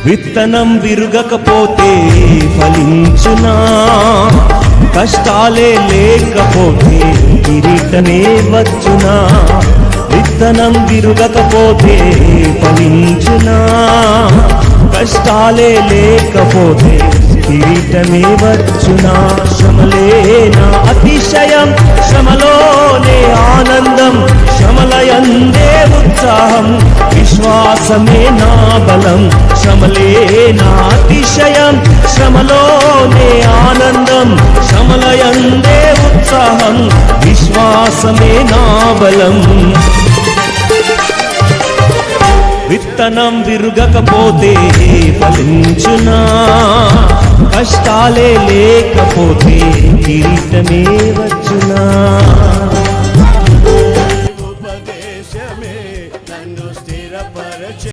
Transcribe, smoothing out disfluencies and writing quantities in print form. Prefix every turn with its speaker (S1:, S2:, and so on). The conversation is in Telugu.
S1: విత్తనం విరుగకపోతే ఫలించునా, కష్టాలే లేకపోతే కిరీటమే వచ్చునా. విత్తనం విరుగకపోతే ఫలించునా, కష్టాలే లేకపోతే కిరీటమే వచ్చునా. శ్రమలేనా అతిశయం, శ్రమలోనే ఆనందం, శ్రమలయందే ఉత్సాహం, విశ్వాసమే నా బలం. శ్రమలేనా అతిశయం, శ్రమలోనే ఆనందం, శ్రమలయందే ఉత్సాహం, విశ్వాసమే నా బలం. విత్తనం విరుగకపోతే ఫలించునా, కష్టాలే లేకపోతే కిరీటమే వచ్చునా.